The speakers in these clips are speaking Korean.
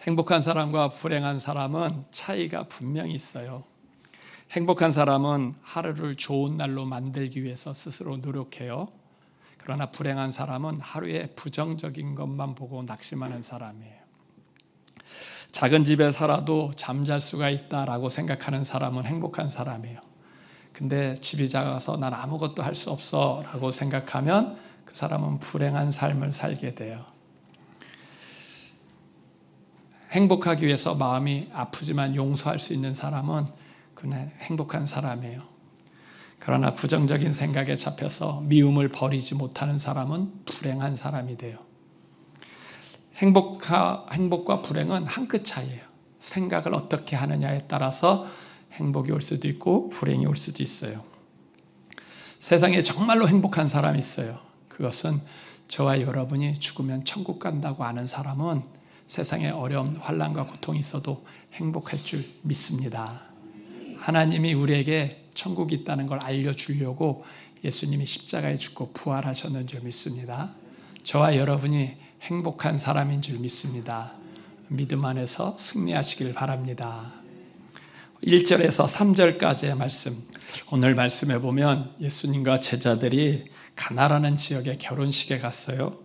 행복한 사람과 불행한 사람은 차이가 분명히 있어요. 행복한 사람은 하루를 좋은 날로 만들기 위해서 스스로 노력해요. 그러나 불행한 사람은 하루에 부정적인 것만 보고 낙심하는 사람이에요. 작은 집에 살아도 잠잘 수가 있다라고 생각하는 사람은 행복한 사람이에요. 근데 집이 작아서 난 아무것도 할 수 없어 라고 생각하면 그 사람은 불행한 삶을 살게 돼요. 행복하기 위해서 마음이 아프지만 용서할 수 있는 사람은 그는 행복한 사람이에요. 그러나 부정적인 생각에 잡혀서 미움을 버리지 못하는 사람은 불행한 사람이 돼요. 행복과 불행은 한 끗 차이예요. 생각을 어떻게 하느냐에 따라서 행복이 올 수도 있고 불행이 올 수도 있어요. 세상에 정말로 행복한 사람이 있어요. 그것은 저와 여러분이 죽으면 천국 간다고 아는 사람은 세상에 어려움, 환난과 고통이 있어도 행복할 줄 믿습니다. 하나님이 우리에게 천국이 있다는 걸 알려주려고 예수님이 십자가에 죽고 부활하셨는 줄 믿습니다. 저와 여러분이 행복한 사람인 줄 믿습니다. 믿음 안에서 승리하시길 바랍니다. 1절에서 3절까지의 말씀, 오늘 말씀해 보면 예수님과 제자들이 가나라는 지역의 결혼식에 갔어요.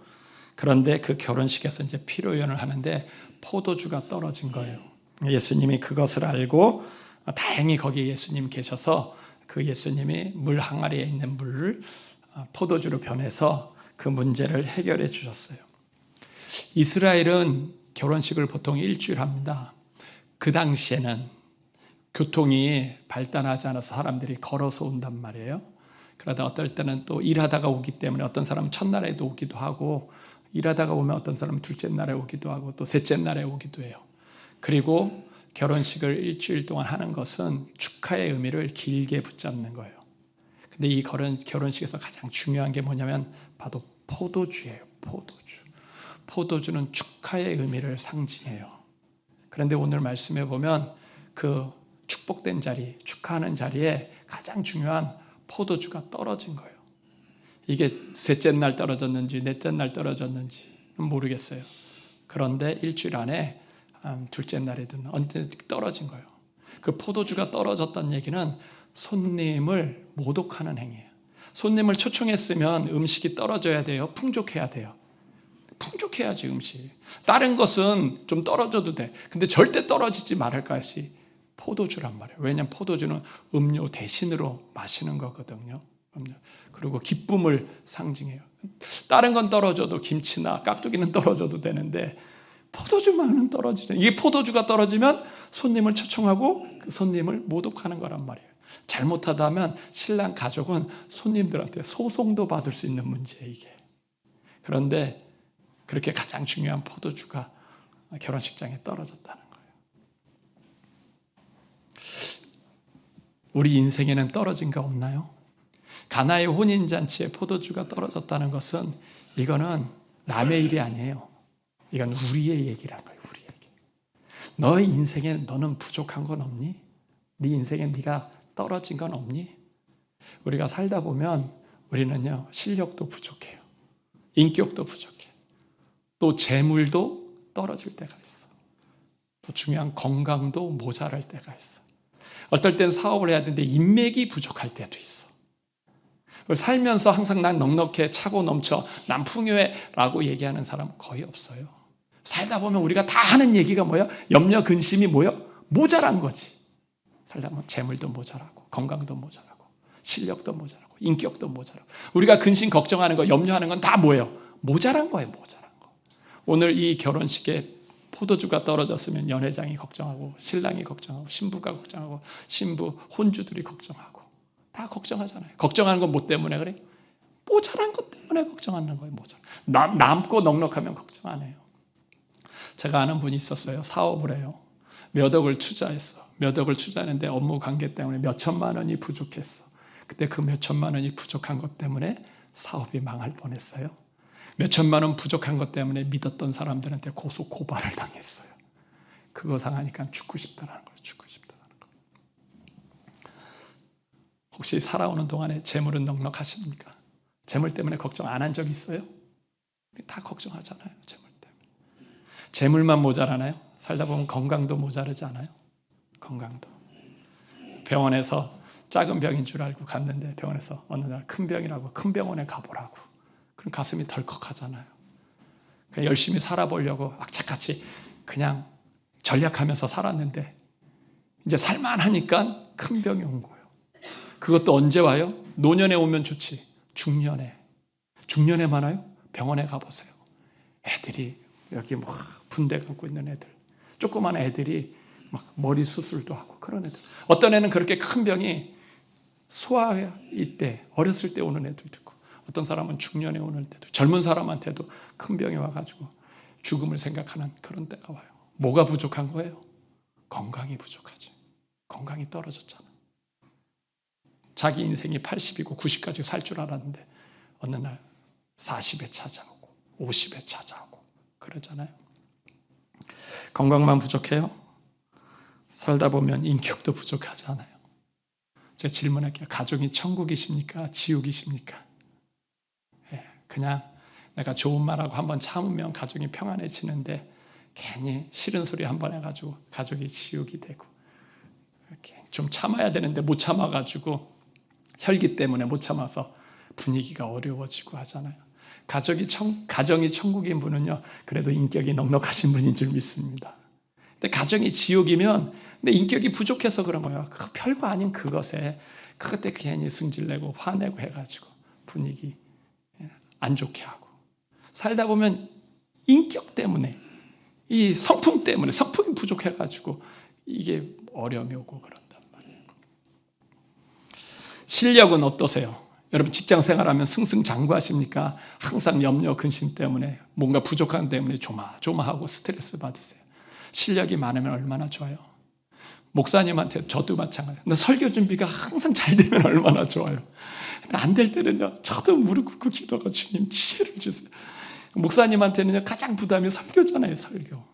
그런데 그 결혼식에서 이제 피로연을 하는데 포도주가 떨어진 거예요. 예수님이 그것을 알고 다행히 거기에 예수님 계셔서 그 예수님이 물 항아리에 있는 물을 포도주로 변해서 그 문제를 해결해 주셨어요. 이스라엘은 결혼식을 보통 일주일 합니다. 그 당시에는 교통이 발달하지 않아서 사람들이 걸어서 온단 말이에요. 그러다 어떨 때는 또 일하다가 오기 때문에 어떤 사람은 첫날에도 오기도 하고 일하다가 오면 어떤 사람은 둘째 날에 오기도 하고 또 셋째 날에 오기도 해요. 그리고 결혼식을 일주일 동안 하는 것은 축하의 의미를 길게 붙잡는 거예요. 근데 이 결혼식에서 가장 중요한 게 뭐냐면 바로 포도주예요. 포도주. 포도주는 축하의 의미를 상징해요. 그런데 오늘 말씀해 보면 그 축복된 자리, 축하하는 자리에 가장 중요한 포도주가 떨어진 거예요. 이게 셋째 날 떨어졌는지 넷째 날 떨어졌는지 모르겠어요. 그런데 일주일 안에 둘째 날이든 언제 떨어진 거예요. 그 포도주가 떨어졌다는 얘기는 손님을 모독하는 행위예요. 손님을 초청했으면 음식이 떨어져야 돼요. 풍족해야 돼요. 풍족해야지 음식. 다른 것은 좀 떨어져도 돼. 근데 절대 떨어지지 말할 것이 포도주란 말이에요. 왜냐하면 포도주는 음료 대신으로 마시는 거거든요. 그리고 기쁨을 상징해요. 다른 건 떨어져도 김치나 깍두기는 떨어져도 되는데 포도주만은 떨어지죠. 이게 포도주가 떨어지면 손님을 초청하고 그 손님을 모독하는 거란 말이에요. 잘못하다면 신랑 가족은 손님들한테 소송도 받을 수 있는 문제예요, 이게. 그런데 그렇게 가장 중요한 포도주가 결혼식장에 떨어졌다는 거예요. 우리 인생에는 떨어진 거 없나요? 가나의 혼인잔치에 포도주가 떨어졌다는 것은 이거는 남의 일이 아니에요. 이건 우리의 얘기란 거예요. 우리 얘기. 너의 인생에 너는 부족한 건 없니? 네 인생에 네가 떨어진 건 없니? 우리가 살다 보면 우리는요, 실력도 부족해요. 인격도 부족해. 또 재물도 떨어질 때가 있어. 또 중요한 건강도 모자랄 때가 있어. 어떨 땐 사업을 해야 되는데 인맥이 부족할 때도 있어. 살면서 항상 난 넉넉해, 차고 넘쳐, 난 풍요해라고 얘기하는 사람은 거의 없어요. 살다 보면 우리가 다 하는 얘기가 뭐야? 염려, 근심이 뭐야? 모자란 거지. 살다 보면 재물도 모자라고, 건강도 모자라고, 실력도 모자라고, 인격도 모자라고. 우리가 근심 걱정하는 거, 염려하는 건 다 뭐예요? 모자란 거예요, 모자란 거. 오늘 이 결혼식에 포도주가 떨어졌으면 연회장이 걱정하고, 신랑이 걱정하고, 신부가 걱정하고, 신부, 혼주들이 걱정하고, 다 걱정하잖아요. 걱정하는 건 뭐 때문에 그래? 모자란 것 때문에 걱정하는 거예요, 모자란. 남고 넉넉하면 걱정 안 해요. 제가 아는 분이 있었어요. 사업을 해요. 몇 억을 투자했어. 몇 억을 투자했는데 업무 관계 때문에 몇 천만 원이 부족했어. 그때 그 몇 천만 원이 부족한 것 때문에 사업이 망할 뻔했어요. 몇 천만 원 부족한 것 때문에 믿었던 사람들한테 고소 고발을 당했어요. 그거 상하니까 죽고 싶다라는 거예요. 죽고 싶다라는 거. 혹시 살아오는 동안에 재물은 넉넉하십니까? 재물 때문에 걱정 안 한 적 있어요? 다 걱정하잖아요. 재물 때문에. 재물만 모자라나요? 살다 보면 건강도 모자르지 않아요? 건강도. 병원에서 작은 병인 줄 알고 갔는데 병원에서 어느 날 큰 병이라고 큰 병원에 가보라고. 그럼 가슴이 덜컥하잖아요. 그냥 열심히 살아보려고 악착같이 그냥 전략하면서 살았는데 이제 살만하니까 큰 병이 온 거예요. 그것도 언제 와요? 노년에 오면 좋지. 중년에. 중년에만 와요? 병원에 가보세요. 애들이 여기 막 분대 갖고 있는 애들. 조그만 애들이 막 머리 수술도 하고 그런 애들. 어떤 애는 그렇게 큰 병이 소아이 때 어렸을 때 오는 애들도 있고 어떤 사람은 중년에 오는 때도 젊은 사람한테도 큰 병이 와가지고 죽음을 생각하는 그런 때가 와요. 뭐가 부족한 거예요? 건강이 부족하지. 건강이 떨어졌잖아. 자기 인생이 80이고 90까지 살 줄 알았는데 어느 날 40에 찾아오고 50에 찾아오고 그러잖아요. 건강만 부족해요? 살다 보면 인격도 부족하지 않아요? 제가 질문할게요. 가족이 천국이십니까? 지옥이십니까? 그냥 내가 좋은 말하고 한번 참으면 가족이 평안해지는데 괜히 싫은 소리 한번 해가지고 가족이 지옥이 되고 이렇게 좀 참아야 되는데 못 참아가지고 혈기 때문에 못 참아서 분위기가 어려워지고 하잖아요. 가정이 천국인 분은요, 그래도 인격이 넉넉하신 분인 줄 믿습니다. 근데 가정이 지옥이면 내 인격이 부족해서 그런 거예요. 그 별거 아닌 그것에 그때 괜히 승질내고 화내고 해가지고 분위기 안 좋게 하고 살다 보면 인격 때문에 이 성품 때문에 성품이 부족해가지고 이게 어려움이 오고 그런단 말이에요. 실력은 어떠세요? 여러분 직장 생활하면 승승장구하십니까? 항상 염려 근심 때문에 뭔가 부족한 때문에 조마조마하고 스트레스 받으세요. 실력이 많으면 얼마나 좋아요. 목사님한테 저도 마찬가지예요. 근데 설교 준비가 항상 잘 되면 얼마나 좋아요. 근데 안 될 때는요, 저도 무릎 꿇고 기도하고 주님 지혜를 주세요. 목사님한테는요, 가장 부담이 설교잖아요, 설교.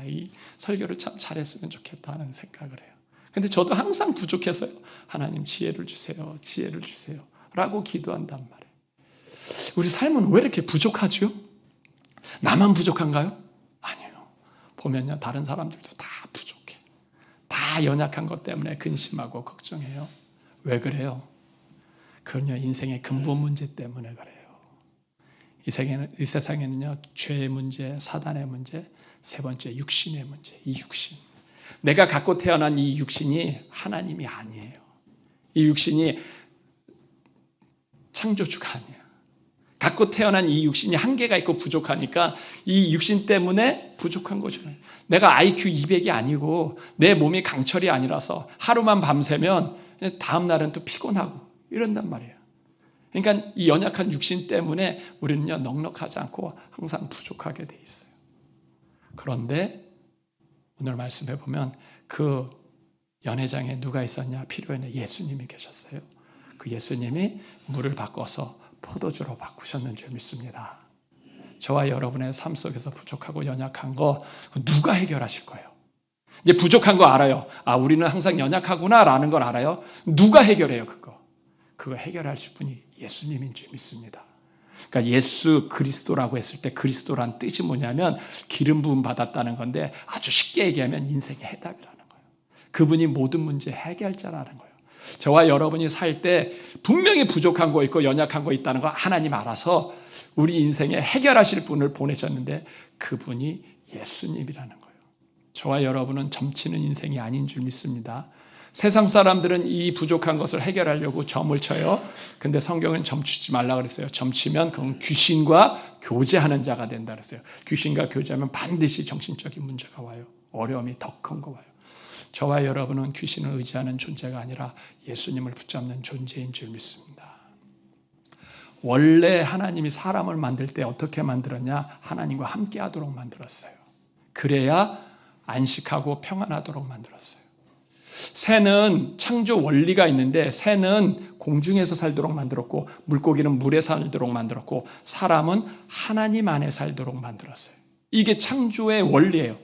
이 설교를 참 잘했으면 좋겠다 하는 생각을 해요. 근데 저도 항상 부족해서요, 하나님 지혜를 주세요, 지혜를 주세요 라고 기도한단 말이에요. 우리 삶은 왜 이렇게 부족하죠? 나만 부족한가요? 아니에요. 보면요, 다른 사람들도 다 부족해. 다 연약한 것 때문에 근심하고 걱정해요. 왜 그래요? 그건요, 인생의 근본 문제 때문에 그래요. 이 세상에는요, 죄의 문제, 사단의 문제, 세 번째 육신의 문제, 이 육신. 내가 갖고 태어난 이 육신이 하나님이 아니에요. 이 육신이 창조주가 아니에요. 갖고 태어난 이 육신이 한계가 있고 부족하니까 이 육신 때문에 부족한 거잖아요. 내가 IQ 200이 아니고 내 몸이 강철이 아니라서 하루만 밤새면 다음 날은 또 피곤하고 이런단 말이에요. 그러니까 이 연약한 육신 때문에 우리는요, 넉넉하지 않고 항상 부족하게 돼 있어요. 그런데 오늘 말씀해 보면 그 연회장에 누가 있었냐? 필요에는 예수님이 계셨어요. 그 예수님이 물을 바꿔서 포도주로 바꾸셨는 줄 믿습니다. 저와 여러분의 삶 속에서 부족하고 연약한 거 누가 해결하실 거예요? 이제 부족한 거 알아요. 우리는 항상 연약하구나라는 걸 알아요. 누가 해결해요, 그거? 그거 해결하실 분이 예수님인 줄 믿습니다. 그러니까 예수 그리스도라고 했을 때 그리스도란 뜻이 뭐냐면 기름 부음 받았다는 건데 아주 쉽게 얘기하면 인생의 해답이라는 거예요. 그분이 모든 문제 해결자라는 거예요. 저와 여러분이 살 때 분명히 부족한 거 있고 연약한 거 있다는 거 하나님 알아서 우리 인생에 해결하실 분을 보내셨는데 그분이 예수님이라는 거예요. 저와 여러분은 점치는 인생이 아닌 줄 믿습니다. 세상 사람들은 이 부족한 것을 해결하려고 점을 쳐요. 근데 성경은 점치지 말라 그랬어요. 점치면 그건 귀신과 교제하는 자가 된다 그랬어요. 귀신과 교제하면 반드시 정신적인 문제가 와요. 어려움이 더 큰 거 와요. 저와 여러분은 귀신을 의지하는 존재가 아니라 예수님을 붙잡는 존재인 줄 믿습니다. 원래 하나님이 사람을 만들 때 어떻게 만들었냐? 하나님과 함께 하도록 만들었어요. 그래야 안식하고 평안하도록 만들었어요. 새는 창조 원리가 있는데 새는 공중에서 살도록 만들었고 물고기는 물에 살도록 만들었고 사람은 하나님 안에 살도록 만들었어요. 이게 창조의 원리예요.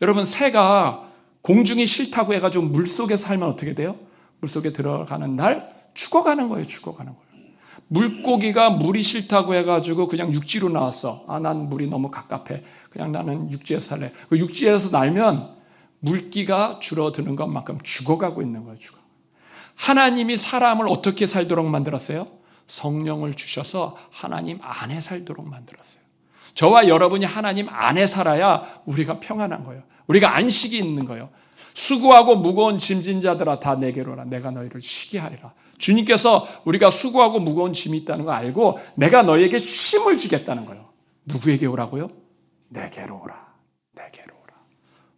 여러분, 새가 공중이 싫다고 해가지고 물속에 살면 어떻게 돼요? 물속에 들어가는 날 죽어가는 거예요. 죽어가는 거예요. 물고기가 물이 싫다고 해가지고 그냥 육지로 나왔어. 난 물이 너무 갑갑해. 그냥 나는 육지에서 살래. 그 육지에서 날면 물기가 줄어드는 것만큼 죽어가고 있는 거예요. 죽어. 하나님이 사람을 어떻게 살도록 만들었어요? 성령을 주셔서 하나님 안에 살도록 만들었어요. 저와 여러분이 하나님 안에 살아야 우리가 평안한 거예요. 우리가 안식이 있는 거예요. 수고하고 무거운 짐진 자들아 다 내게로 오라. 내가 너희를 쉬게 하리라. 주님께서 우리가 수고하고 무거운 짐이 있다는 거 알고 내가 너희에게 쉼을 주겠다는 거예요. 누구에게 오라고요? 내게로 오라. 내게로 오라.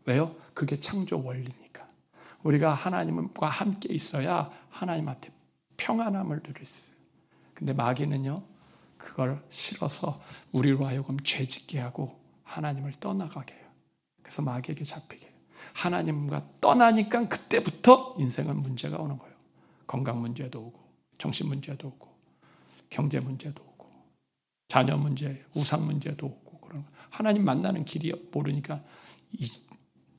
왜요? 그게 창조 원리니까. 우리가 하나님과 함께 있어야 하나님 앞에 평안함을 누릴 수 있어요. 근데 마귀는요, 그걸 싫어서 우리로 하여금 죄짓게 하고 하나님을 떠나가게 해요. 그래서 마귀에게 잡히게 해요. 하나님과 떠나니까 그때부터 인생은 문제가 오는 거예요. 건강 문제도 오고, 정신 문제도 오고, 경제 문제도 오고, 자녀 문제, 우상 문제도 오고, 그런 거. 하나님 만나는 길이 모르니까 이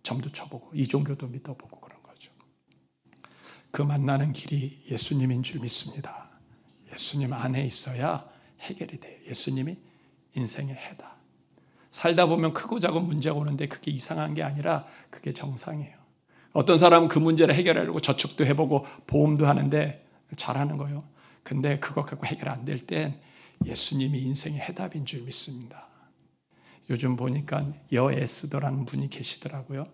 점도 쳐보고, 이 종교도 믿어보고 그런 거죠. 그 만나는 길이 예수님인 줄 믿습니다. 예수님 안에 있어야 해결이 돼요. 예수님이 인생의 해다. 살다 보면 크고 작은 문제가 오는데 그게 이상한 게 아니라 그게 정상이에요. 어떤 사람은 그 문제를 해결하려고 저축도 해보고 보험도 하는데 잘하는 거예요. 근데 그거 갖고 해결 안 될 땐 예수님이 인생의 해답인 줄 믿습니다. 요즘 보니까 여에스더라는 분이 계시더라고요.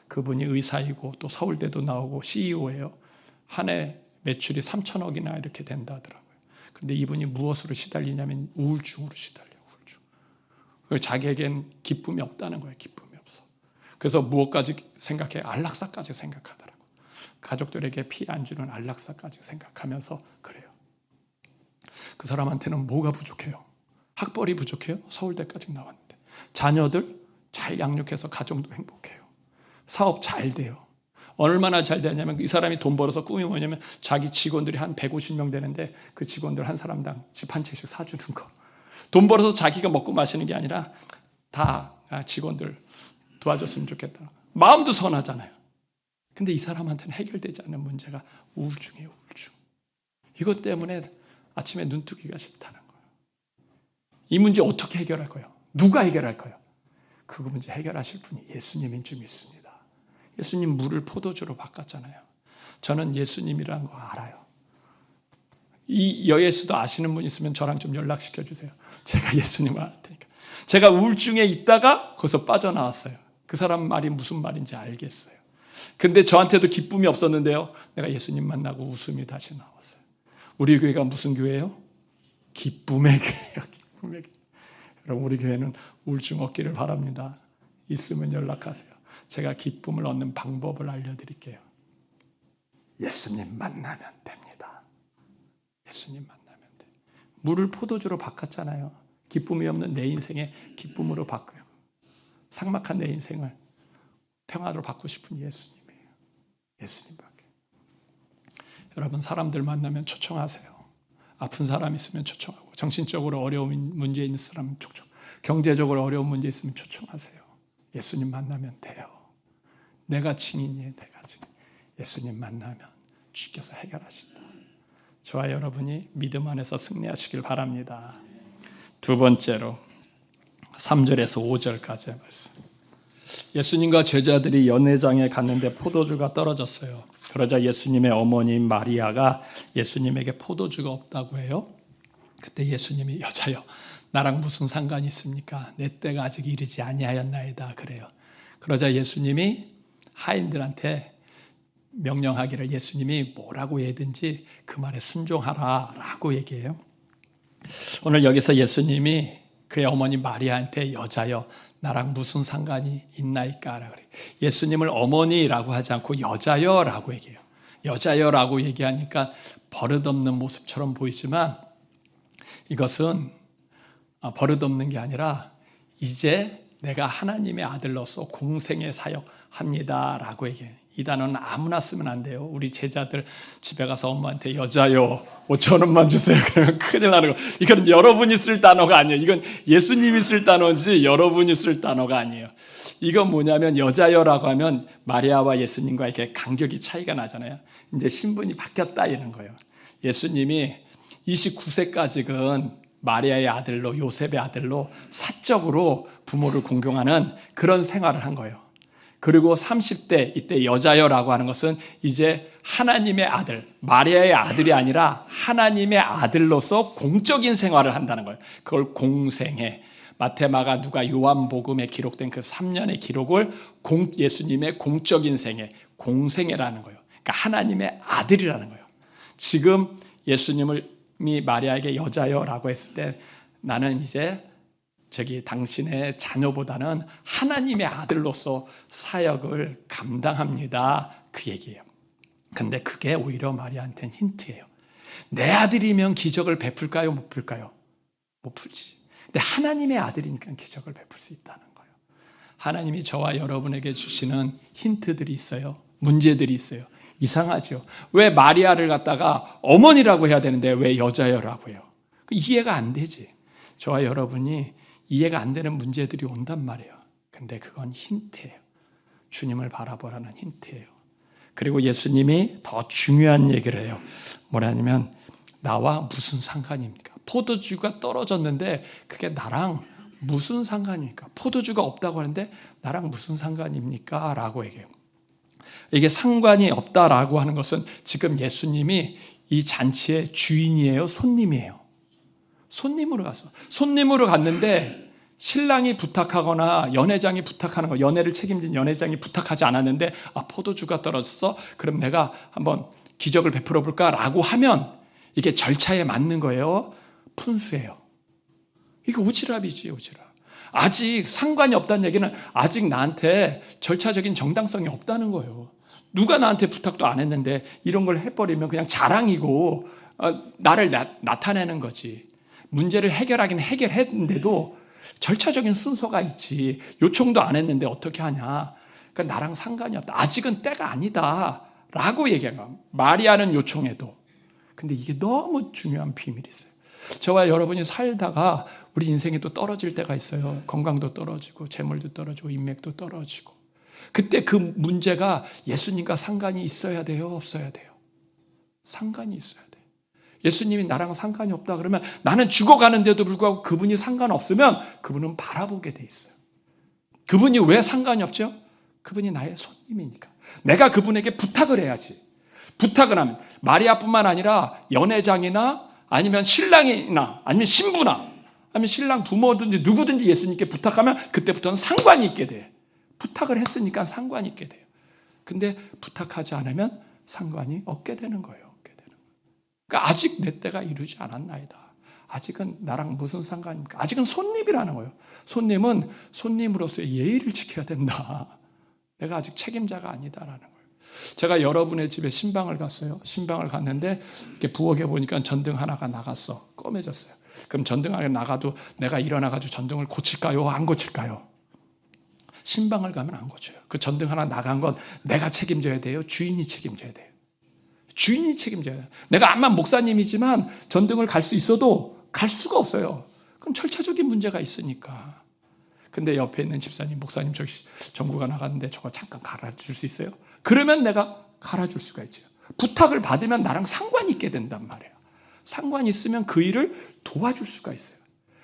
그분이 의사이고 또 서울대도 나오고 CEO예요. 한 해 매출이 3천억이나 이렇게 된다 하더라고요. 그런데 이분이 무엇으로 시달리냐면 우울증으로 시달려요. 우울증. 자기에겐 기쁨이 없다는 거예요. 기쁨이 없어. 그래서 무엇까지 생각해? 안락사까지 생각하더라고요. 가족들에게 피해 안 주는 안락사까지 생각하면서 그래요. 그 사람한테는 뭐가 부족해요? 학벌이 부족해요? 서울대까지 나왔는데. 자녀들 잘 양육해서 가정도 행복해요. 사업 잘 돼요. 얼마나 잘 되냐면 이 사람이 돈 벌어서 꿈이 뭐냐면 자기 직원들이 한 150명 되는데 그 직원들 한 사람당 집 한 채씩 사주는 거. 돈 벌어서 자기가 먹고 마시는 게 아니라 다 직원들 도와줬으면 좋겠다. 마음도 선하잖아요. 근데 이 사람한테는 해결되지 않는 문제가 우울증이에요. 우울증. 이것 때문에 아침에 눈 뜨기가 싫다는 거예요. 이 문제 어떻게 해결할 거예요? 누가 해결할 거예요? 그 문제 해결하실 분이 예수님인 줄 믿습니다. 예수님 물을 포도주로 바꿨잖아요. 저는 예수님이라는 거 알아요. 이 여예수도 아시는 분 있으면 저랑 좀 연락시켜 주세요. 제가 예수님을 알 테니까. 제가 우울증에 있다가 거기서 빠져나왔어요. 그 사람 말이 무슨 말인지 알겠어요. 근데 저한테도 기쁨이 없었는데요. 내가 예수님 만나고 웃음이 다시 나왔어요. 우리 교회가 무슨 교회예요? 기쁨의 교회예요. 기쁨의 교회. 여러분 우리 교회는 우울증 없기를 바랍니다. 있으면 연락하세요. 제가 기쁨을 얻는 방법을 알려드릴게요. 예수님 만나면 됩니다. 예수님 만나면 돼. 물을 포도주로 바꿨잖아요. 기쁨이 없는 내 인생에 기쁨으로 바꿔요. 삭막한 내 인생을 평화로 바꾸고 싶은 예수님이에요. 예수님밖에. 여러분 사람들 만나면 초청하세요. 아픈 사람 있으면 초청하고 정신적으로 어려운 문제 있는 사람 초청, 경제적으로 어려운 문제 있으면 초청하세요. 예수님 만나면 돼요. 내가 증인이에요. 내가 증인. 예수님 만나면 주께서 해결하신다. 저와 여러분이 믿음 안에서 승리하시길 바랍니다. 두 번째로 3절에서 5절까지의 말씀. 예수님과 제자들이 연회장에 갔는데 포도주가 떨어졌어요. 그러자 예수님의 어머니인 마리아가 예수님에게 포도주가 없다고 해요. 그때 예수님이 여자여 나랑 무슨 상관이 있습니까? 내 때가 아직 이르지 아니하였나이다 그래요. 그러자 예수님이 하인들한테 명령하기를 예수님이 뭐라고 해든지 그 말에 순종하라라고 얘기해요. 오늘 여기서 예수님이 그의 어머니 마리아한테 여자여 나랑 무슨 상관이 있나이까? 예수님을 어머니라고 하지 않고 여자여라고 얘기해요. 여자여라고 얘기하니까 버릇없는 모습처럼 보이지만 이것은 버릇없는 게 아니라 이제 내가 하나님의 아들로서 공생의 사역합니다라고 얘기해요. 이 단어는 아무나 쓰면 안 돼요. 우리 제자들 집에 가서 엄마한테 여자요 5,000원만 주세요. 그러면 큰일 나는 거. 이건 여러분이 쓸 단어가 아니에요. 이건 예수님이 쓸 단어인지 여러분이 쓸 단어가 아니에요. 이건 뭐냐면 여자여라고 하면 마리아와 예수님과 이렇게 간격이 차이가 나잖아요. 이제 신분이 바뀌었다 이런 거예요. 예수님이 29세까지는 마리아의 아들로 요셉의 아들로 사적으로 부모를 공경하는 그런 생활을 한 거예요. 그리고 30대 이때 여자여라고 하는 것은 이제 하나님의 아들, 마리아의 아들이 아니라 하나님의 아들로서 공적인 생활을 한다는 거예요. 그걸 공생애, 마태, 마가, 누가, 요한복음에 기록된 그 3년의 기록을 예수님의 공적인 생애, 공생애라는 거예요. 그러니까 하나님의 아들이라는 거예요. 지금 예수님이 마리아에게 여자여라고 했을 때 나는 이제 당신의 자녀보다는 하나님의 아들로서 사역을 감당합니다. 그 얘기예요. 근데 그게 오히려 마리아한테는 힌트예요. 내 아들이면 기적을 베풀까요? 못 풀까요? 못 풀지. 근데 하나님의 아들이니까 기적을 베풀 수 있다는 거예요. 하나님이 저와 여러분에게 주시는 힌트들이 있어요. 문제들이 있어요. 이상하죠. 왜 마리아를 갖다가 어머니라고 해야 되는데 왜 여자여라고 해요? 이해가 안 되지. 저와 여러분이 이해가 안 되는 문제들이 온단 말이에요. 근데 그건 힌트예요. 주님을 바라보라는 힌트예요. 그리고 예수님이 더 중요한 얘기를 해요. 뭐라냐면 나와 무슨 상관입니까? 포도주가 떨어졌는데 그게 나랑 무슨 상관입니까? 포도주가 없다고 하는데 나랑 무슨 상관입니까? 라고 얘기해요. 이게 상관이 없다라고 하는 것은 지금 예수님이 이 잔치의 주인이에요? 손님이에요? 손님으로 갔는데 신랑이 부탁하거나 연회장이 부탁하는 거, 연회를 책임진 연회장이 부탁하지 않았는데 포도주가 떨어졌어? 그럼 내가 한번 기적을 베풀어 볼까? 라고 하면 이게 절차에 맞는 거예요? 푼수예요. 이거 오지랖이지, 오지랖. 아직 상관이 없다는 얘기는 아직 나한테 절차적인 정당성이 없다는 거예요. 누가 나한테 부탁도 안 했는데 이런 걸 해버리면 그냥 자랑이고 나를 나타내는 거지. 문제를 해결하긴 해결했는데도 절차적인 순서가 있지. 요청도 안 했는데 어떻게 하냐. 그러니까 나랑 상관이 없다. 아직은 때가 아니다. 라고 얘기해요. 마리아는 요청해도. 근데 이게 너무 중요한 비밀이 있어요. 저와 여러분이 살다가 우리 인생에 또 떨어질 때가 있어요. 건강도 떨어지고 재물도 떨어지고 인맥도 떨어지고. 그때 그 문제가 예수님과 상관이 있어야 돼요? 없어야 돼요? 상관이 있어야 돼요. 예수님이 나랑 상관이 없다 그러면 나는 죽어가는데도 불구하고 그분이 상관없으면 그분은 바라보게 돼 있어요. 그분이 왜 상관이 없죠? 그분이 나의 손님이니까. 내가 그분에게 부탁을 해야지. 부탁을 하면 마리아뿐만 아니라 연회장이나 아니면 신랑이나 아니면 신부나 아니면 신랑 부모든지 누구든지 예수님께 부탁하면 그때부터는 상관이 있게 돼. 부탁을 했으니까 상관이 있게 돼요. 근데 부탁하지 않으면 상관이 없게 되는 거예요. 그러니까 아직 내 때가 이르지 않았나이다. 아직은 나랑 무슨 상관입니까? 아직은 손님이라는 거예요. 손님은 손님으로서의 예의를 지켜야 된다. 내가 아직 책임자가 아니다라는 거예요. 제가 여러분의 집에 신방을 갔어요. 신방을 갔는데 이렇게 부엌에 보니까 전등 하나가 나갔어. 꺼매졌어요. 그럼 전등 하나 나가도 내가 일어나가지고 전등을 고칠까요? 안 고칠까요? 신방을 가면 안 고쳐요. 그 전등 하나 나간 건 내가 책임져야 돼요? 주인이 책임져야 돼요? 주인이 책임져야 돼요. 내가 암만 목사님이지만 전등을 갈 수 있어도 갈 수가 없어요. 그럼 절차적인 문제가 있으니까. 근데 옆에 있는 집사님, 목사님 저기 전구가 나갔는데 저거 잠깐 갈아줄 수 있어요? 그러면 내가 갈아줄 수가 있죠. 부탁을 받으면 나랑 상관이 있게 된단 말이에요. 상관이 있으면 그 일을 도와줄 수가 있어요.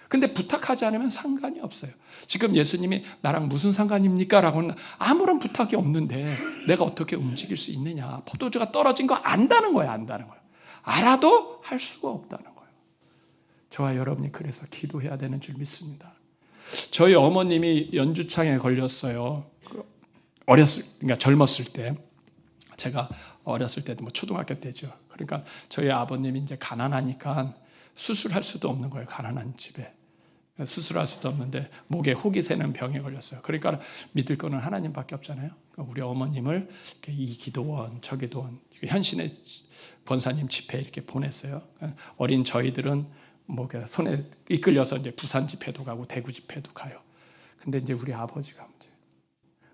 근데 부탁하지 않으면 상관이 없어요. 지금 예수님이 나랑 무슨 상관입니까? 라고는 아무런 부탁이 없는데 내가 어떻게 움직일 수 있느냐. 포도주가 떨어진 거 안다는 거예요. 안다는 거예요. 알아도 할 수가 없다는 거예요. 저와 여러분이 그래서 기도해야 되는 줄 믿습니다. 저희 어머님이 연주창에 걸렸어요. 그러니까 젊었을 때. 제가 어렸을 때도 뭐 초등학교 때죠. 그러니까 저희 아버님이 이제 가난하니까 수술할 수도 없는 거예요. 가난한 집에. 수술할 수도 없는데 목에 혹이 새는 병에 걸렸어요. 그러니까 믿을 거는 하나님밖에 없잖아요. 그러니까 우리 어머님을 이 기도원, 저 기도원, 현신의 권사님 집회에 이렇게 보냈어요. 어린 저희들은 뭐 손에 이끌려서 이제 부산 집회도 가고 대구 집회도 가요. 근데 이제 우리 아버지가 문제.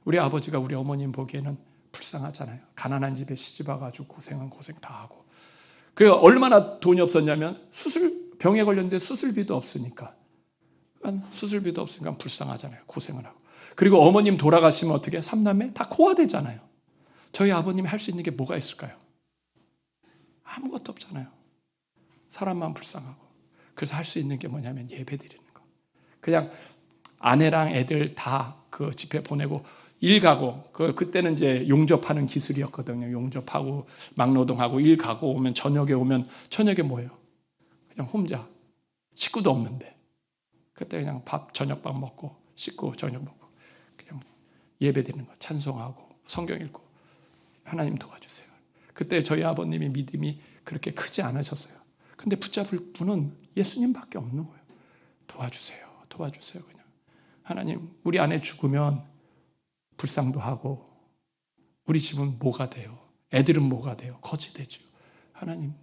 우리 아버지가 우리 어머님 보기에는 불쌍하잖아요. 가난한 집에 시집 와가지고 고생 다 하고. 그 얼마나 돈이 없었냐면 병에 걸렸는데 수술비도 없으니까 불쌍하잖아요. 고생을 하고. 그리고 어머님 돌아가시면 어떻게? 삼남매 다 고아되잖아요. 저희 아버님이 할 수 있는 게 뭐가 있을까요? 아무것도 없잖아요. 사람만 불쌍하고. 그래서 할 수 있는 게 뭐냐면 예배 드리는 거. 그냥 아내랑 애들 다 그 집회 보내고 일 가고, 그때는 이제 용접하는 기술이었거든요. 용접하고 막노동하고 일 가고 오면 저녁에 뭐예요? 그냥 혼자, 식구도 없는데 그때 그냥 저녁밥 먹고 씻고 저녁 먹고 그냥 예배 드리는 거, 찬송하고 성경 읽고 하나님 도와주세요. 그때 저희 아버님이 믿음이 그렇게 크지 않으셨어요. 근데 붙잡을 분은 예수님밖에 없는 거예요. 도와주세요. 그냥 하나님, 우리 아내 죽으면 불상도 하고 우리 집은 뭐가 돼요? 애들은 뭐가 돼요? 거지 되죠. 하나님,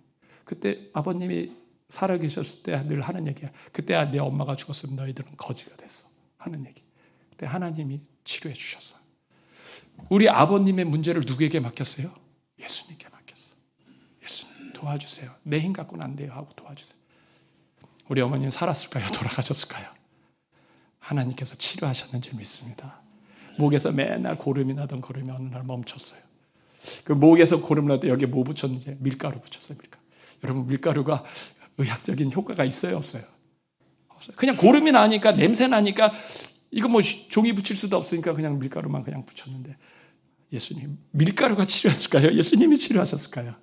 그때 아버님이 살아계셨을 때 늘 하는 얘기야. 그때 내 엄마가 죽었으면 너희들은 거지가 됐어 하는 얘기. 그때 하나님이 치료해 주셨어요. 우리 아버님의 문제를 누구에게 맡겼어요? 예수님께 맡겼어. 예수님 도와주세요. 내 힘 갖고는 안 돼요 하고 도와주세요. 우리 어머니는 살았을까요? 돌아가셨을까요? 하나님께서 치료하셨는 줄 믿습니다. 목에서 맨날 고름이 나던 고름이 어느 날 멈췄어요. 그 목에서 고름 날 때 여기에 뭐 붙였는지? 밀가루 붙였어요. 밀가루. 여러분, 밀가루가 의학적인 효과가 있어요, 없어요? 없어요. 그냥 고름이 나니까, 냄새 나니까 이거 뭐 종이 붙일 수도 없으니까 그냥 밀가루만 그냥 붙였는데, 예수님, 밀가루가 치료했을까요? 예수님이 치료하셨을까요?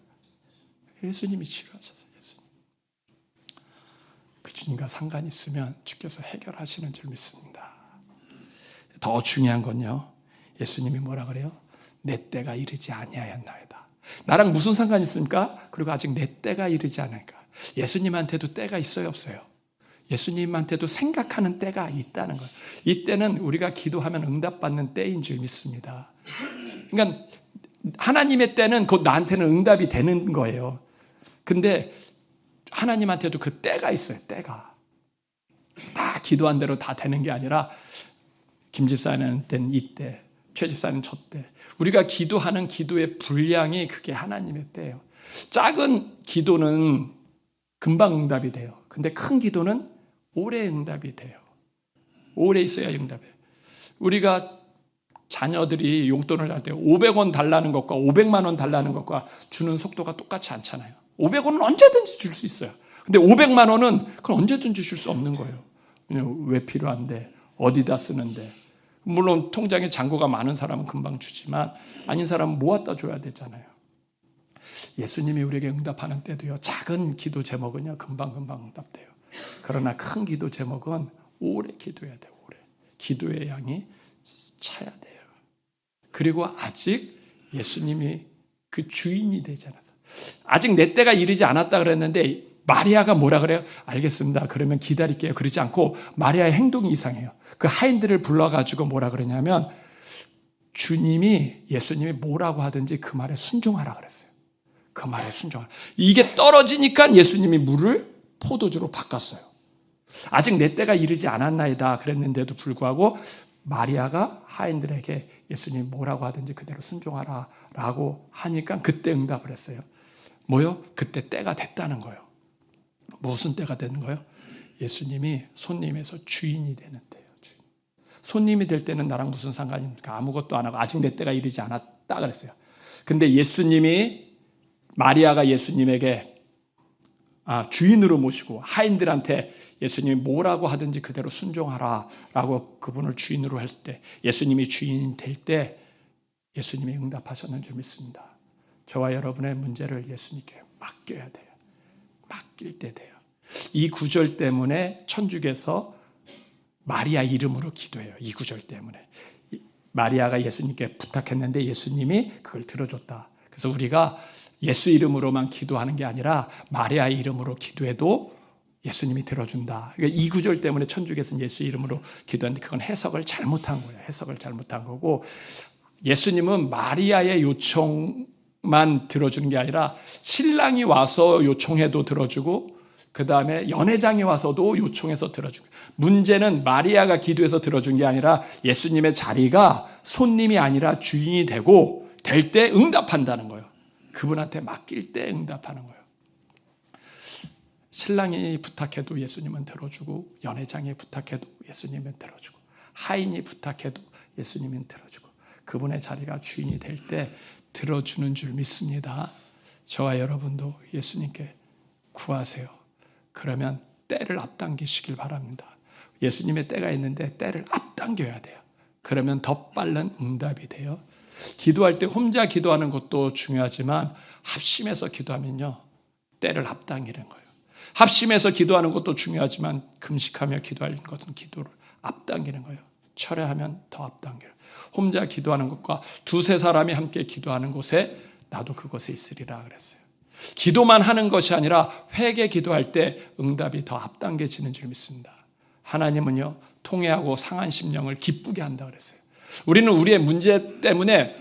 예수님이 치료하셨어요. 예수님. 그 주님과 상관이 있으면 주께서 해결하시는 줄 믿습니다. 더 중요한 건요, 예수님이 뭐라 그래요? 내 때가 이르지 아니하였나이다. 나랑 무슨 상관이 있습니까? 그리고 아직 내 때가 이르지 않을까. 예수님한테도 때가 있어요, 없어요? 예수님한테도 생각하는 때가 있다는 거예요. 이 때는 우리가 기도하면 응답받는 때인 줄 믿습니다. 그러니까 하나님의 때는 곧 나한테는 응답이 되는 거예요. 근데 하나님한테도 그 때가 있어요. 때가. 다 기도한 대로 다 되는 게 아니라 김 집사는 이때, 최 집사는 저 때. 우리가 기도하는 기도의 분량이 그게 하나님의 때예요. 작은 기도는 금방 응답이 돼요. 근데 큰 기도는 오래 응답이 돼요. 오래 있어야 응답해요. 우리가 자녀들이 용돈을 날 때 500원 달라는 것과 500만 원 달라는 것과 주는 속도가 똑같지 않잖아요. 500원은 언제든지 줄 수 있어요. 근데 500만 원은 그건 언제든지 줄 수 없는 거예요. 왜 필요한데? 어디다 쓰는데? 물론 통장에 잔고가 많은 사람은 금방 주지만 아닌 사람은 모았다 줘야 되잖아요. 예수님이 우리에게 응답하는 때도요, 작은 기도 제목은요 금방금방 응답돼요. 그러나 큰 기도 제목은 오래 기도해야 돼요. 오래. 기도의 양이 차야 돼요. 그리고 아직 예수님이 그 주인이 되지 않아서, 아직 내 때가 이르지 않았다 그랬는데 마리아가 뭐라 그래요? 알겠습니다. 그러면 기다릴게요. 그러지 않고 마리아의 행동이 이상해요. 그 하인들을 불러가지고 뭐라 그러냐면 예수님이 뭐라고 하든지 그 말에 순종하라 그랬어요. 그 말에 순종하라. 이게 떨어지니까 예수님이 물을 포도주로 바꿨어요. 아직 내 때가 이르지 않았나이다 그랬는데도 불구하고 마리아가 하인들에게 예수님 뭐라고 하든지 그대로 순종하라 라고 하니까 그때 응답을 했어요. 뭐요? 그때 때가 됐다는 거예요. 무슨 때가 되는 거예요? 예수님이 손님에서 주인이 되는 때예요. 주인. 손님이 될 때는 나랑 무슨 상관입니까? 아무것도 안 하고 아직 내 때가 이르지 않았다 그랬어요. 근데 마리아가 예수님에게 주인으로 모시고 하인들한테 예수님이 뭐라고 하든지 그대로 순종하라 라고 그분을 주인으로 했을 때, 예수님이 주인이 될 때 예수님이 응답하셨는 줄 믿습니다. 저와 여러분의 문제를 예수님께 맡겨야 돼요. 맡길 때 돼요. 이 구절 때문에 천주교에서 마리아 이름으로 기도해요. 이 구절 때문에. 마리아가 예수님께 부탁했는데 예수님이 그걸 들어줬다. 그래서 우리가 예수 이름으로만 기도하는 게 아니라 마리아 이름으로 기도해도 예수님이 들어준다. 그러니까 이 구절 때문에 천주교에서는 예수 이름으로 기도하는데 그건 해석을 잘못한 거예요. 해석을 잘못한 거고, 예수님은 마리아의 요청만 들어주는 게 아니라 신랑이 와서 요청해도 들어주고 그 다음에 연회장이 와서도 요청해서 들어주고, 문제는 마리아가 기도해서 들어준 게 아니라 예수님의 자리가 손님이 아니라 주인이 되고 될 때 응답한다는 거예요. 그분한테 맡길 때 응답하는 거예요. 신랑이 부탁해도 예수님은 들어주고, 연회장이 부탁해도 예수님은 들어주고, 하인이 부탁해도 예수님은 들어주고, 그분의 자리가 주인이 될 때 들어주는 줄 믿습니다. 저와 여러분도 예수님께 구하세요. 그러면 때를 앞당기시길 바랍니다. 예수님의 때가 있는데 때를 앞당겨야 돼요. 그러면 더 빠른 응답이 돼요. 기도할 때 혼자 기도하는 것도 중요하지만 합심해서 기도하면요, 때를 앞당기는 거예요. 합심해서 기도하는 것도 중요하지만 금식하며 기도하는 것은 기도를 앞당기는 거예요. 철회하면 더 앞당겨요. 혼자 기도하는 것과 두세 사람이 함께 기도하는 곳에 나도 그곳에 있으리라 그랬어요. 기도만 하는 것이 아니라 회개 기도할 때 응답이 더 앞당겨지는 줄 믿습니다. 하나님은요, 통회하고 상한 심령을 기쁘게 한다 그랬어요. 우리는 우리의 문제 때문에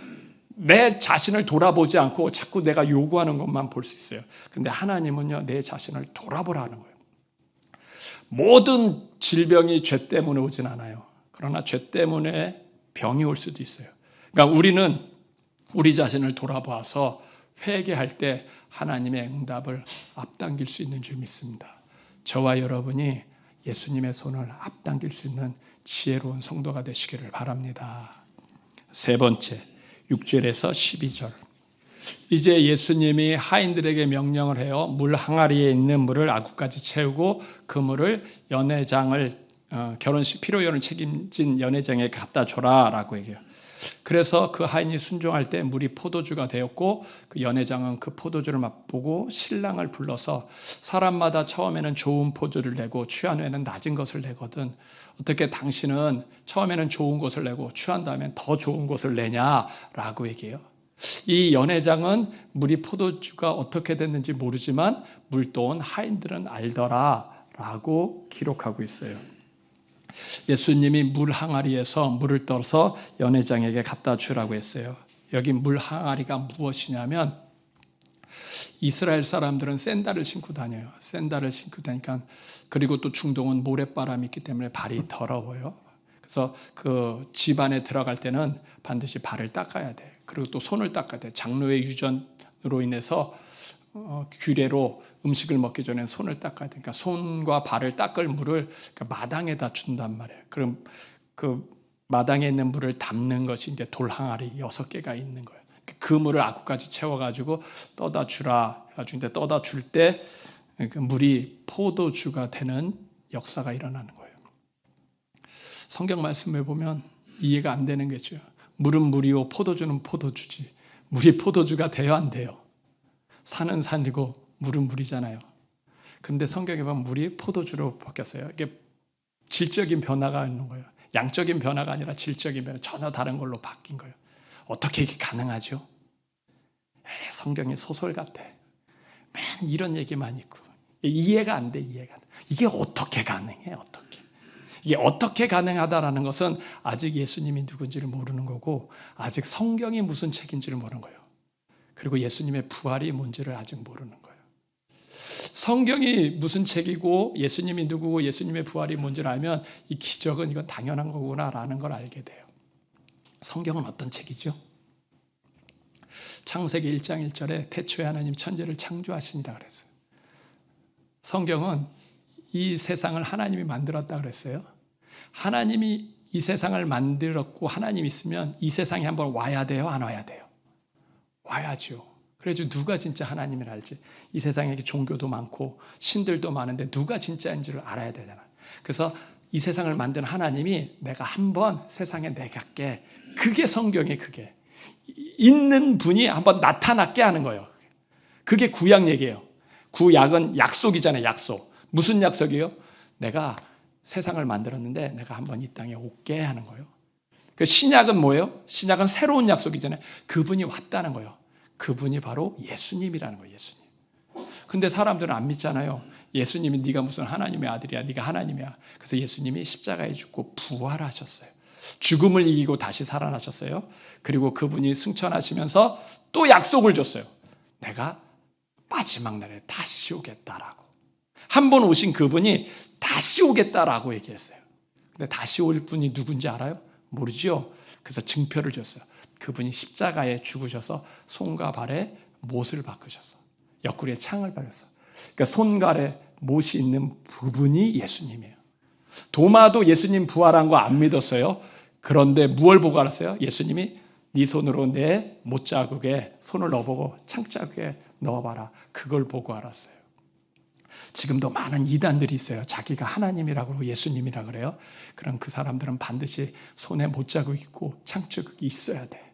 내 자신을 돌아보지 않고 자꾸 내가 요구하는 것만 볼 수 있어요. 그런데 하나님은요, 내 자신을 돌아보라는 거예요. 모든 질병이 죄 때문에 오진 않아요. 그러나 죄 때문에 병이 올 수도 있어요. 그러니까 우리는 우리 자신을 돌아봐서 회개할 때 하나님의 응답을 앞당길 수 있는 줄 믿습니다. 저와 여러분이 예수님의 손을 앞당길 수 있는 지혜로운 성도가 되시기를 바랍니다. 세 번째, 6절에서 12절. 이제 예수님이 하인들에게 명령을 해요. 물 항아리에 있는 물을 아구까지 채우고 그 물을 연회장을 결혼식 피로연을 책임진 연회장에 갖다 줘라 라고 얘기해요. 그래서 그 하인이 순종할 때 물이 포도주가 되었고 그 연회장은 그 포도주를 맛보고 신랑을 불러서 사람마다 처음에는 좋은 포도주를 내고 취한 후에는 낮은 것을 내거든 어떻게 당신은 처음에는 좋은 것을 내고 취한 다음에 더 좋은 것을 내냐라고 얘기해요. 이 연회장은 물이 포도주가 어떻게 됐는지 모르지만 물도온 하인들은 알더라라고 기록하고 있어요. 예수님이 물 항아리에서 물을 떠서 연회장에게 갖다 주라고 했어요. 여기 물 항아리가 무엇이냐면 이스라엘 사람들은 샌들을 신고 다녀요. 샌들을 신고 다니까 그리고 또 중동은 모래바람이 있기 때문에 발이 더러워요. 그래서 그 집 안에 들어갈 때는 반드시 발을 닦아야 돼. 그리고 또 손을 닦아야 돼. 장로의 유전으로 인해서 규례로 음식을 먹기 전에 손을 닦아야 되니까 손과 발을 닦을 물을 마당에다 준단 말이에요. 그럼 그 마당에 있는 물을 담는 것이 이제 돌 항아리 6개가 있는 거예요. 그 물을 아구까지 채워가지고 떠다 주라 해가지고 이제 떠다 줄 때 그 물이 포도주가 되는 역사가 일어나는 거예요. 성경 말씀에 보면 이해가 안 되는 거죠. 물은 물이요 포도주는 포도주지. 물이 포도주가 돼요 안 돼요? 산은 산이고 물은 물이잖아요. 그런데 성경에 보면 물이 포도주로 바뀌었어요. 이게 질적인 변화가 있는 거예요. 양적인 변화가 아니라 질적인 변화, 전혀 다른 걸로 바뀐 거예요. 어떻게 이게 가능하죠? 성경이 소설 같아. 맨 이런 얘기만 있고 이해가 안 돼, 이해가 안 돼. 이게 어떻게 가능해? 어떻게? 이게 어떻게 가능하다라는 것은 아직 예수님이 누군지를 모르는 거고 아직 성경이 무슨 책인지를 모르는 거예요. 그리고 예수님의 부활이 뭔지를 아직 모르는 거예요. 성경이 무슨 책이고 예수님이 누구고 예수님의 부활이 뭔지를 알면 이 기적은 이건 당연한 거구나라는 걸 알게 돼요. 성경은 어떤 책이죠? 창세기 1장 1절에 태초에 하나님 천지를 창조하시니라 그랬어요. 성경은 이 세상을 하나님이 만들었다 그랬어요. 하나님이 이 세상을 만들었고 하나님이 있으면 이 세상에 한번 와야 돼요? 안 와야 돼요? 와야죠. 그래서 누가 진짜 하나님을 알지? 이 세상에 종교도 많고 신들도 많은데 누가 진짜인지를 알아야 되잖아. 그래서 이 세상을 만든 하나님이 내가 한번 세상에 내갈게. 그게 성경의 그게. 있는 분이 한번 나타나게 하는 거예요. 그게 구약 얘기예요. 구약은 약속이잖아요. 약속. 무슨 약속이에요? 내가 세상을 만들었는데 내가 한번 이 땅에 오게 하는 거예요. 그 신약은 뭐예요? 신약은 새로운 약속이잖아요. 그분이 왔다는 거예요. 그분이 바로 예수님이라는 거예요. 예수님. 근데 사람들은 안 믿잖아요. 예수님이 네가 무슨 하나님의 아들이야. 네가 하나님이야. 그래서 예수님이 십자가에 죽고 부활하셨어요. 죽음을 이기고 다시 살아나셨어요. 그리고 그분이 승천하시면서 또 약속을 줬어요. 내가 마지막 날에 다시 오겠다라고. 한 번 오신 그분이 다시 오겠다라고 얘기했어요. 근데 다시 올 분이 누군지 알아요? 모르죠. 그래서 증표를 줬어요. 그분이 십자가에 죽으셔서 손과 발에 못을 박으셨어. 옆구리에 창을 발렸어. 그러니까 손과 발에 못이 있는 부분이 예수님이에요. 도마도 예수님 부활한 거 안 믿었어요. 그런데 무엇을 보고 알았어요? 예수님이 네 손으로 내 못자국에 손을 넣어보고 창자국에 넣어봐라. 그걸 보고 알았어요. 지금도 많은 이단들이 있어요. 자기가 하나님이라고 그러고 예수님이라고 그래요. 그럼 그 사람들은 반드시 손에 못자국 있고 창자국이 있어야 돼.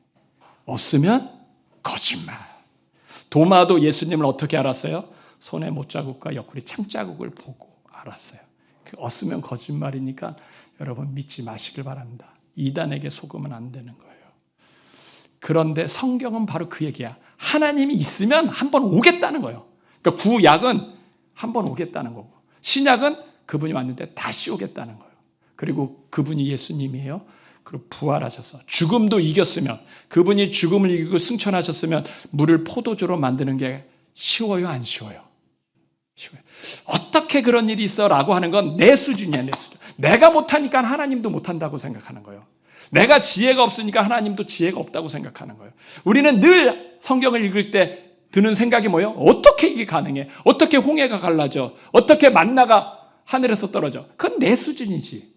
없으면 거짓말. 도마도 예수님을 어떻게 알았어요? 손에 못자국과 옆구리 창자국을 보고 알았어요. 없으면 거짓말이니까 여러분 믿지 마시길 바랍니다. 이단에게 속으면 안 되는 거예요. 그런데 성경은 바로 그 얘기야. 하나님이 있으면 한번 오겠다는 거예요. 그러니까 구약은 한번 오겠다는 거고, 신약은 그분이 왔는데 다시 오겠다는 거예요. 그리고 그분이 예수님이에요. 그리고 부활하셔서 죽음도 이겼으면, 그분이 죽음을 이기고 승천하셨으면 물을 포도주로 만드는 게 쉬워요, 안 쉬워요? 쉬워요. 어떻게 그런 일이 있어? 라고 하는 건 내 수준이야, 내 수준. 내가 못하니까 하나님도 못한다고 생각하는 거예요. 내가 지혜가 없으니까 하나님도 지혜가 없다고 생각하는 거예요. 우리는 늘 성경을 읽을 때 드는 생각이 뭐예요? 어떻게 이게 가능해? 어떻게 홍해가 갈라져? 어떻게 만나가 하늘에서 떨어져? 그건 내 수준이지.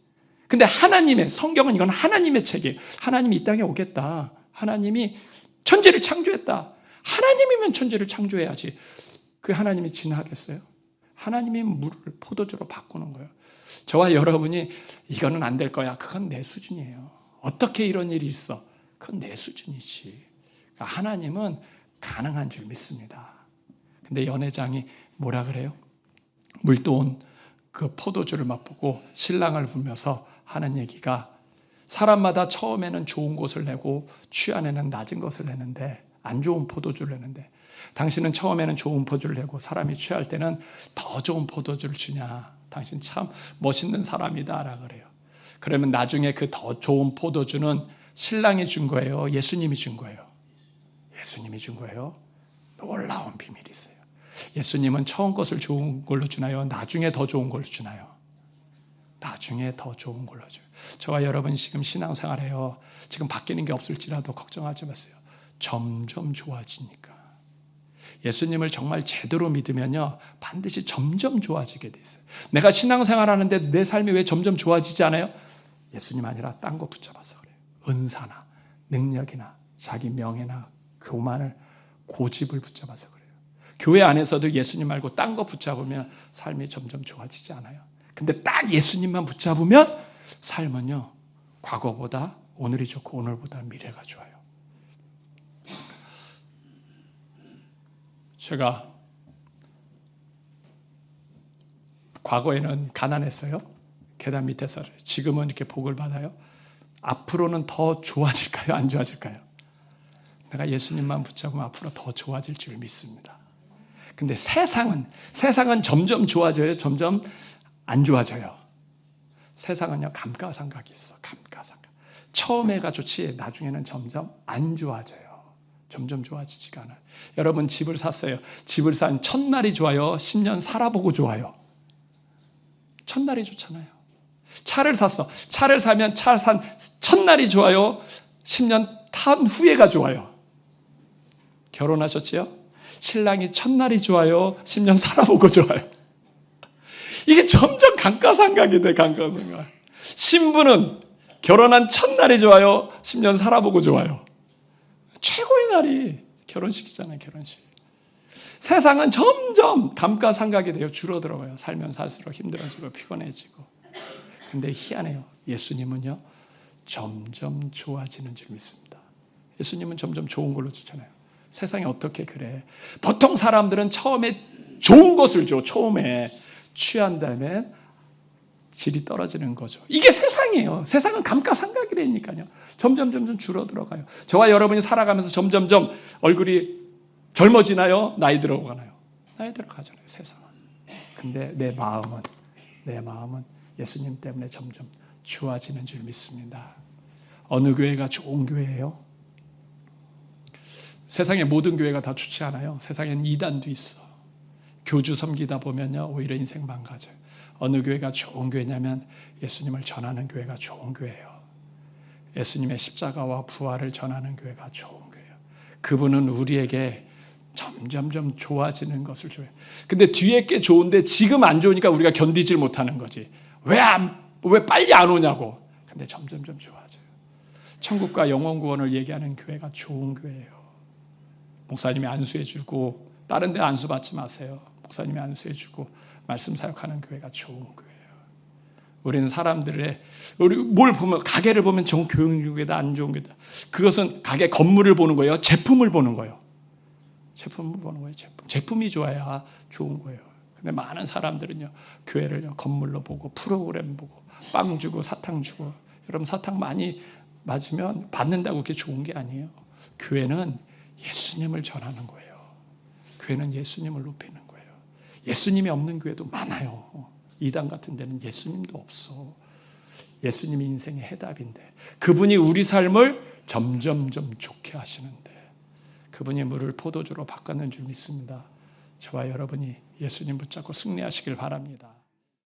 근데 하나님의, 성경은 이건 하나님의 책이에요. 하나님이 이 땅에 오겠다. 하나님이 천지를 창조했다. 하나님이면 천지를 창조해야지. 그 하나님이 진하겠어요? 하나님이 물을 포도주로 바꾸는 거예요. 저와 여러분이 이거는 안 될 거야. 그건 내 수준이에요. 어떻게 이런 일이 있어? 그건 내 수준이지. 그러니까 하나님은 가능한 줄 믿습니다. 근데 연회장이 뭐라 그래요? 물도온 그 포도주를 맛보고 신랑을 부르면서 하는 얘기가, 사람마다 처음에는 좋은 것을 내고 취한에는 낮은 것을 내는데, 안 좋은 포도주를 내는데, 당신은 처음에는 좋은 포도주를 내고 사람이 취할 때는 더 좋은 포도주를 주냐? 당신 참 멋있는 사람이다 라고 그래요. 그러면 나중에 그 더 좋은 포도주는 신랑이 준 거예요? 예수님이 준 거예요? 예수님이 준 거예요. 놀라운 비밀이 있어요. 예수님은 처음 것을 좋은 걸로 주나요? 나중에 더 좋은 걸로 주나요? 나중에 더 좋은 걸로 줘요. 저와 여러분 지금 신앙생활해요. 지금 바뀌는 게 없을지라도 걱정하지 마세요. 점점 좋아지니까. 예수님을 정말 제대로 믿으면요, 반드시 점점 좋아지게 돼 있어요. 내가 신앙생활하는데 내 삶이 왜 점점 좋아지지 않아요? 예수님 아니라 딴 거 붙잡아서 그래요. 은사나 능력이나 자기 명예나 교만을, 고집을 붙잡아서 그래요. 교회 안에서도 예수님 말고 딴 거 붙잡으면 삶이 점점 좋아지지 않아요. 근데 딱 예수님만 붙잡으면 삶은요, 과거보다 오늘이 좋고 오늘보다 미래가 좋아요. 제가 과거에는 가난했어요. 계단 밑에서. 지금은 이렇게 복을 받아요. 앞으로는 더 좋아질까요? 안 좋아질까요? 내가 예수님만 붙잡으면 앞으로 더 좋아질 줄 믿습니다. 근데 세상은 점점 좋아져요. 점점 안 좋아져요. 세상은요, 감가상각이 있어. 감가상각. 처음에가 좋지 나중에는 점점 안 좋아져요. 점점 좋아지지가 않아요. 여러분 집을 샀어요. 집을 산 첫날이 좋아요? 10년 살아보고 좋아요? 첫날이 좋잖아요. 차를 샀어. 차를 사면 차 산 첫날이 좋아요? 10년 탄 후에가 좋아요? 결혼하셨지요? 신랑이 첫날이 좋아요? 10년 살아보고 좋아요? 이게 점점 감가상각이 돼. 감가상각. 신부는 결혼한 첫날이 좋아요? 10년 살아보고 좋아요? 최고의 날이 결혼식이잖아요. 결혼식. 세상은 점점 감가상각이 돼요. 줄어들어가요. 살면 살수록 힘들어지고 피곤해지고. 근데 희한해요. 예수님은요, 점점 좋아지는 줄 믿습니다. 예수님은 점점 좋은 걸로 주잖아요. 세상이 어떻게 그래? 보통 사람들은 처음에 좋은 것을 줘. 처음에 취한 다음에 질이 떨어지는 거죠. 이게 세상이에요. 세상은 감가상각이라니까요. 점점 줄어들어가요. 저와 여러분이 살아가면서 점점 얼굴이 젊어지나요? 나이 들어가나요? 나이 들어가잖아요. 세상은. 근데 내 마음은 예수님 때문에 점점 좋아지는 줄 믿습니다. 어느 교회가 좋은 교회예요? 세상의 모든 교회가 다 좋지 않아요. 세상에는 이단도 있어. 교주 섬기다 보면요, 오히려 인생 망가져요. 어느 교회가 좋은 교회냐면 예수님을 전하는 교회가 좋은 교회예요. 예수님의 십자가와 부활을 전하는 교회가 좋은 교회예요. 그분은 우리에게 점점 좋아지는 것을 줘요. 근데 뒤에 게 좋은데 지금 안 좋으니까 우리가 견디질 못하는 거지. 왜 빨리 안 오냐고. 근데 점점 좋아져요. 천국과 영원 구원을 얘기하는 교회가 좋은 교회예요. 목사님이 안수해주고 다른 데 안수 받지 마세요. 목사님이 안수해주고 말씀 사역하는 교회가 좋은 교회예요. 우리는 우리 뭘 보면, 가게를 보면 좋은 교육교회다, 안 좋은 교회다. 그것은 가게 건물을 보는 거예요, 제품을 보는 거예요. 제품을 보는 거예요. 제품이 좋아야 좋은 거예요. 근데 많은 사람들은요, 교회를요, 건물로 보고, 프로그램 보고, 빵 주고 사탕 주고. 여러분, 사탕 많이 맞으면 받는다고 그게 좋은 게 아니에요. 교회는 예수님을 전하는 거예요. 교회는 예수님을 높이는 거예요. 예수님이 없는 교회도 많아요. 이단 같은 데는 예수님도 없어. 예수님이 인생의 해답인데, 그분이 우리 삶을 점점점 좋게 하시는데, 그분이 물을 포도주로 바꿨는 줄 믿습니다. 저와 여러분이 예수님 붙잡고 승리하시길 바랍니다.